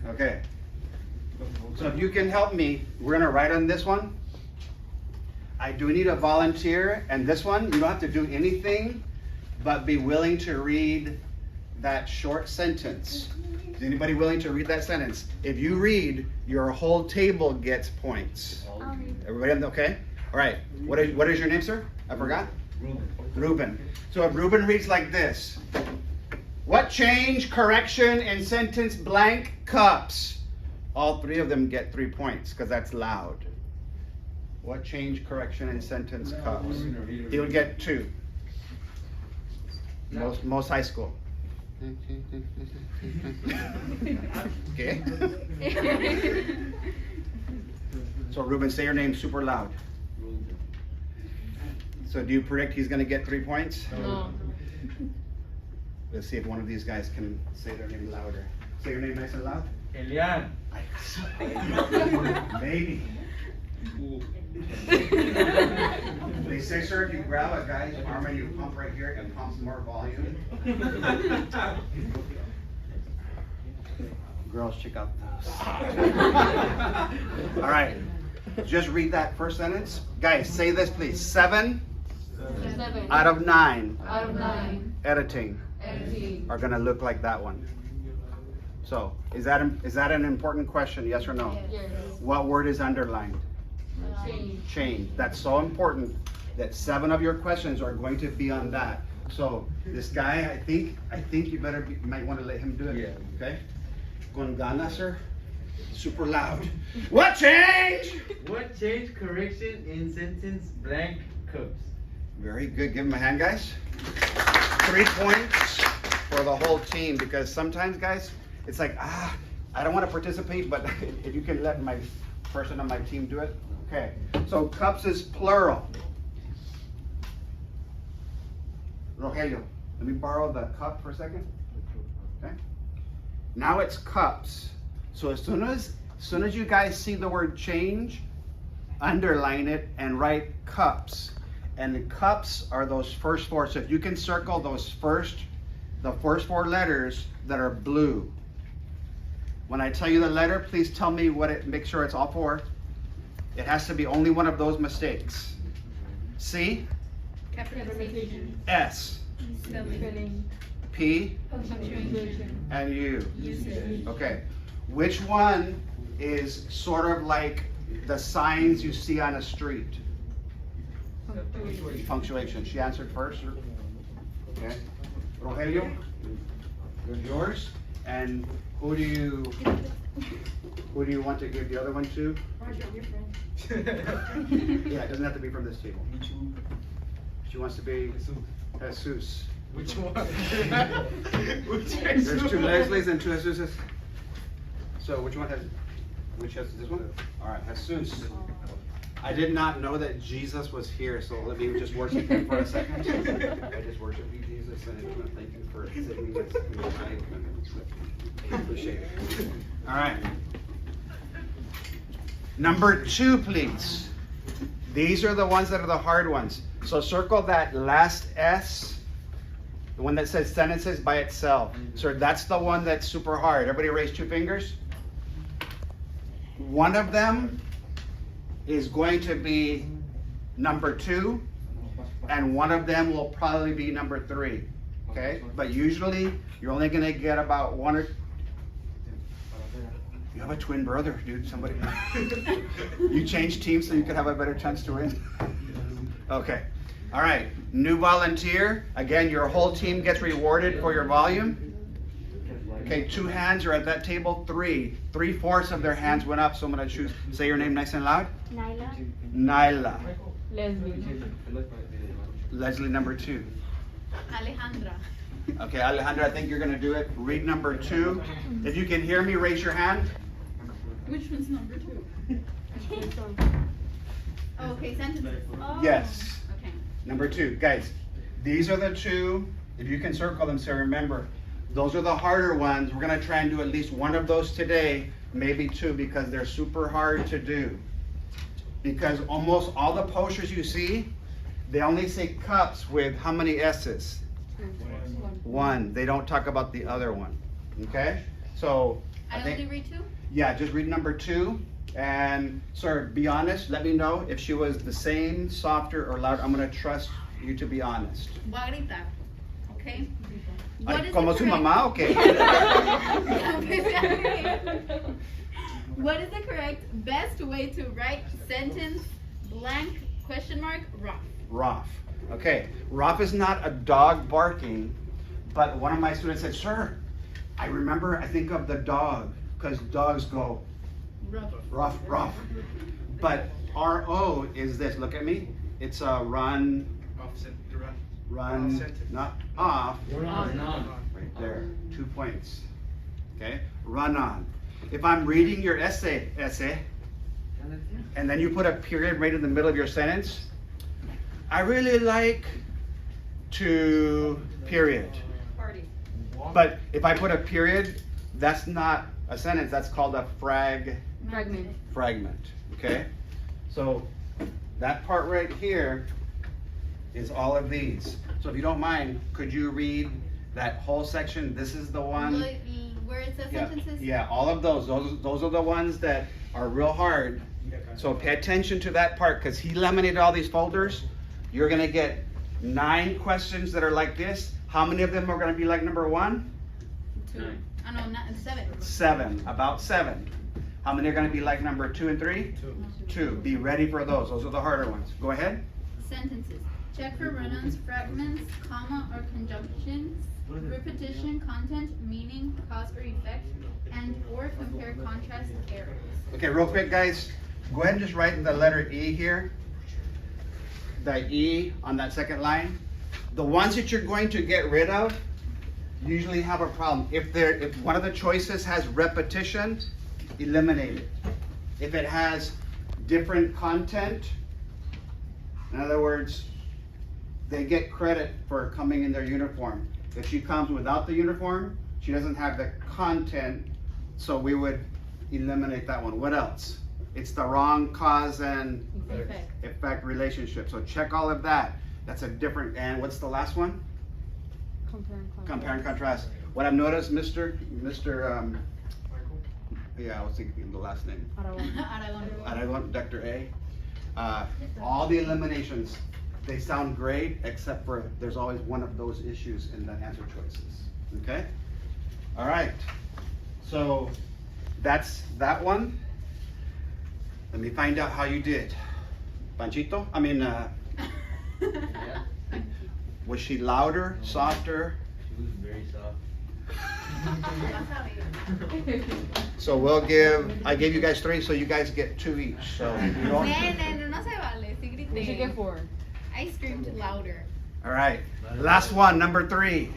Okay. So if you can help me, we're gonna write on this one. I do need a volunteer, and this one, you don't have to do anything, but be willing to read that short sentence. Is anybody willing to read that sentence? If you read, your whole table gets points. Everybody okay? All right. What is your name, sir? I forgot. Ruben. So if Ruben reads like this, what change, correction, and sentence blank cups? All three of them get 3 points because that's loud. What change, correction, and sentence cups? He would get 2. Most high school. Okay. So Ruben, say your name super loud. So do you predict he's going to get 3 points? No. Let's see if one of these guys can say their name louder. Say your name nice and loud. Elian. Maybe. They say, sir, if you grab a guy's arm and you pump right here, it pumps more volume. Girls, check out those. All right. Just read that first sentence. Guys, say this, please. 7 out of 9 editing are going to look like that one. So, is that an important question? Yes or no? Yes. What word is underlined? Change. Change. That's so important that 7 of your questions are going to be on that. So this guy, I think you might want to let him do it. Yeah. Okay. Con ganas, sir. Super loud. What change? What change, correction, in sentence blank cups? Very good. Give him a hand, guys. 3 points for the whole team, because sometimes, guys, it's like, I don't want to participate, but if you can let my person on my team do it. Okay. So cups is plural. Rogelio, let me borrow the cup for a second. Okay. Now it's cups. So as soon as you guys see the word change, underline it and write cups. And the cups are those first 4. So if you can circle the first 4 letters that are blue. When I tell you the letter, please tell me make sure it's all 4. It has to be only one of those mistakes. C, Capitalization. S, Spelling. P, Punctuation. and U. Usage. Okay. Which one is sort of like the signs you see on a street? Punctuation. She answered first. Okay. Rogelio, yours. And who do you want to give the other one to? Roger, your friend. Yeah, it doesn't have to be from this table. She wants to be Jesus. Which one? There's 2 Leslies and 2 Jesuses. So which has this one? All right, Jesus. I did not know that Jesus was here, so let me just worship him for a second. I just worship you, Jesus, and I just want to thank you for saving us in my life. I appreciate it. All right. Number 2, please. These are the ones that are the hard ones. So circle that last S, the one that says sentences by itself. So that's the one that's super hard. Everybody raise 2 fingers. One of them is going to be number 2, and one of them will probably be number 3. Okay? But usually you're only going to get about 1 or... You have a twin brother, dude. Somebody. You change teams so you can have a better chance to win. Okay. All right. New volunteer. Again, your whole team gets rewarded for your volume. Okay, 2 hands are at that table. 3. 3/4 of their hands went up, so I'm going to choose. Say your name nice and loud. Nyla. Leslie. Leslie, number 2. Alejandra. Okay, Alejandra, I think you're going to do it. Read number 2. If you can hear me, raise your hand. Which one's number 2? Oh, okay, sentences. Oh. Yes. Okay. Number 2. Guys, these are the 2. If you can circle them, so remember, those are the harder ones. We're going to try and do at least one of those today, maybe 2, because they're super hard to do. Because almost all the posters you see, they only say cups with how many S's? 1. They don't talk about the other one. Okay? So I think- only read 2? Yeah, just read number 2. And sir, be honest, let me know if she was the same, softer, or louder. I'm gonna trust you to be honest. Voy a gritar. Okay? Ay, ¿como su mamá o qué? What is the correct best way to write sentence blank question mark rough? Rough. Okay, rough is not a dog barking, but one of my students said, sir, I remember, I think of the dog, because dogs go Rough. rough, rough. But R-O is this, look at me. It's a run, not off, right there, 2 points. Okay, run on. If I'm reading your essay, and then you put a period right in the middle of your sentence, I really like to period. Party. But if I put a period, that's not a sentence, that's called a fragment, okay? So that part right here is all of these. So if you don't mind, could you read that whole section? This is the one. Where it says Yeah, sentences? yeah, all of those are the ones that are real hard. So pay attention to that part, because he laminated all these folders. You're gonna get 9 questions that are like this. How many of them are gonna be like number 1? 2. Oh no, not 7. 7, about 7. How many are gonna be like number 2 and 3? 2. Be ready for those. Those are the harder ones. Go ahead. Sentences. Check for run-ons, fragments, comma or conjunctions, repetition, content, meaning, cause or effect, and or compare contrast errors. Okay, real quick, guys. Go ahead and just write the letter E here. The E on that second line. The ones that you're going to get rid of usually have a problem. If one of the choices has repetition, eliminate it. If it has different content, in other words, they get credit for coming in their uniform. If she comes without the uniform, she doesn't have the content, so we would eliminate that one. What else? It's the wrong cause and effect relationship. So check all of that. That's a different, and what's the last one? Compare and contrast. What I've noticed, Mr. Yeah, I was thinking the last name. Aragon, Dr. A. All the eliminations, they sound great, except for there's always one of those issues in the answer choices. Okay? All right. So that's that one. Let me find out how you did. Panchito? Was she louder, softer? She was very soft. So I gave you guys 3, so you guys get 2 each. So you don't. No se vale, sí grité. We should get 4. I screamed louder. All right. Last one, number 3.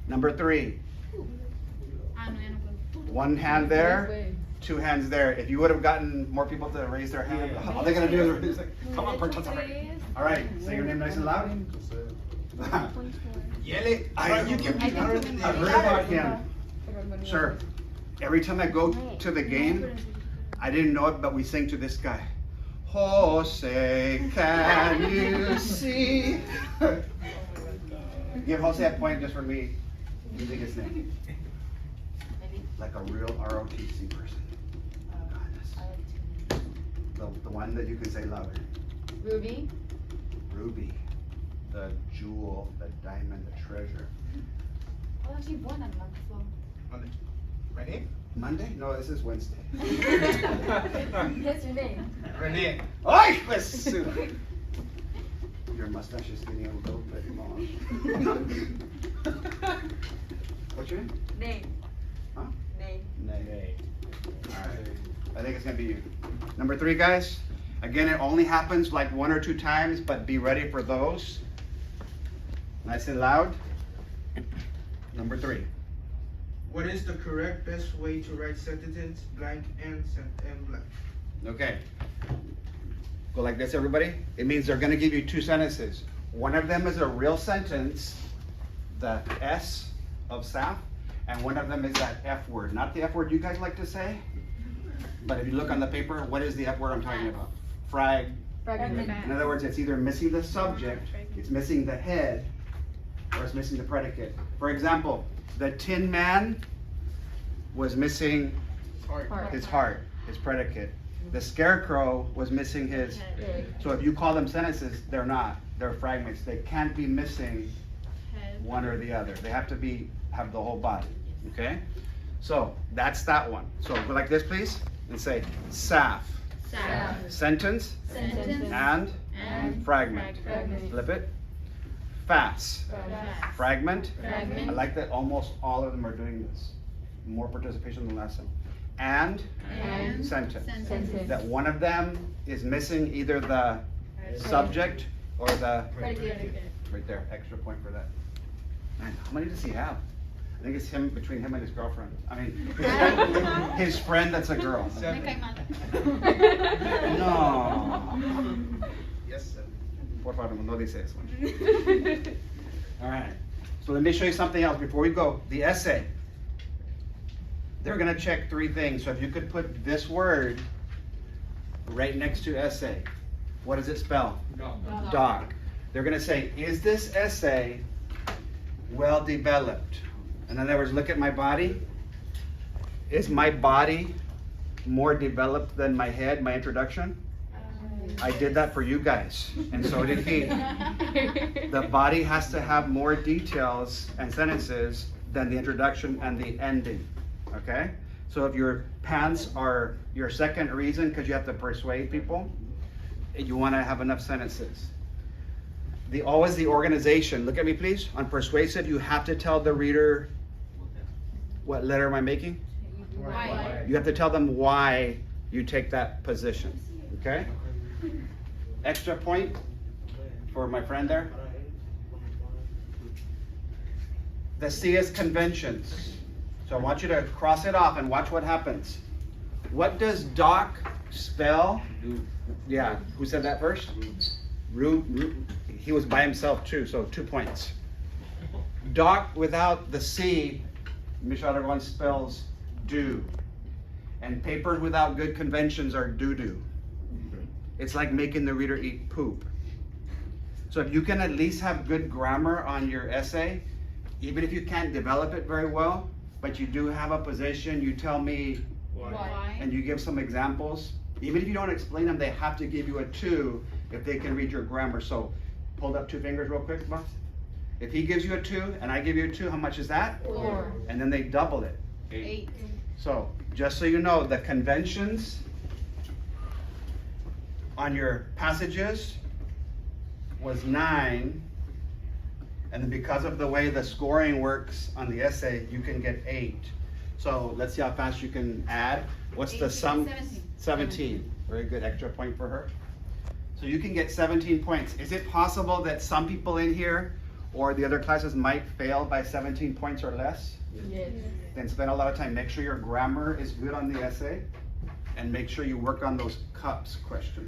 Number 3. Ah, no, ya no puedo. 1 hand there, 2 hands there. If you would have gotten more people to raise their hand, all they're gonna do is like, come on, participate. All right, say your name nice and loud. Yell it. I've heard about him. Sir, every time I go to the game, I didn't know it, but we sing to this guy. Jose, can you see? Give Jose a point just for me using his name. Like a real ROTC person. The one that you can say louder. Ruby. Ruby. The jewel, the diamond, the treasure. Oh, she's born on Monday. Ready? Monday? No, this is Wednesday. That's your name. Renee. Ay, pues. Your mustache is getting a little bit long. What's your name? Name. Huh? Name. Nay. Alright. I think it's gonna be you. Number 3, guys. Again, it only happens like 1 or 2 times, but be ready for those. Nice and loud. Number 3. What is the correct best way to write sentences blank and blank? Okay. Go like this, everybody. It means they're gonna give you 2 sentences. One of them is a real sentence, the S of SAF, and one of them is that F word. Not the F word you guys like to say, but if you look on the paper, what is the F word I'm talking about? Fragment. In other words, it's either missing the subject, it's missing the head, or it's missing the predicate. For example, the Tin Man was missing his heart, his predicate. The scarecrow was missing his. So if you call them sentences, they're not. They're fragments. They can't be missing Head. one or the other. They have to have the whole body. Okay? So that's that one. So go like this, please, and say SAF. SAF. Sentence Sentence. and fragment. Flip it. FAS. FAS. Fragment. Fragment. I like that almost all of them are doing this. More participation than last time. And sentence. Sentence. That one of them is missing either the subject or the, right there, extra point for that. Man, how many does he have? I think it's him, between him and his girlfriend. I mean, his friend that's a girl. Me cae mal. No. Yes, sir. Por favor, no dice eso. All right. So let me show you something else before we go. The essay. They're gonna check three things. So if you could put this word right next to essay. What does it spell? Dog. They're gonna say, is this essay well developed? In other words, look at my body. Is my body more developed than my head, my introduction? I did that for you guys, and so did he. The body has to have more details and sentences than the introduction and the ending, okay? So if your pants are your second reason because you have to persuade people, you want to have enough sentences. Always the organization. Look at me, please. On persuasive, you have to tell the reader, what letter am I making? Why? You have to tell them why you take that position, okay? Extra point for my friend there. The C is conventions. So I want you to cross it off and watch what happens. What does Doc spell? Yeah, who said that first? He was by himself too, so 2 points. Doc without the C, Michelle everyone spells do. And papers without good conventions are doo-doo. It's like making the reader eat poop. So if you can at least have good grammar on your essay, even if you can't develop it very well, but you do have a position, you tell me Why? and you give some examples. Even if you don't explain them, they have to give you a 2 if they can read your grammar. So hold up 2 fingers real quick, boss. If he gives you a 2 and I give you a 2, how much is that? 4. And then they double it. 8. So just so you know, the conventions on your passages was 9. And then because of the way the scoring works on the essay, you can get 8. So let's see how fast you can add. What's the sum? 17. 17. Very good, extra point for her. So you can get 17 points. Is it possible that some people in here or the other classes might fail by 17 points or less? Yes. Then spend a lot of time. Make sure your grammar is good on the essay and make sure you work on those cups questions.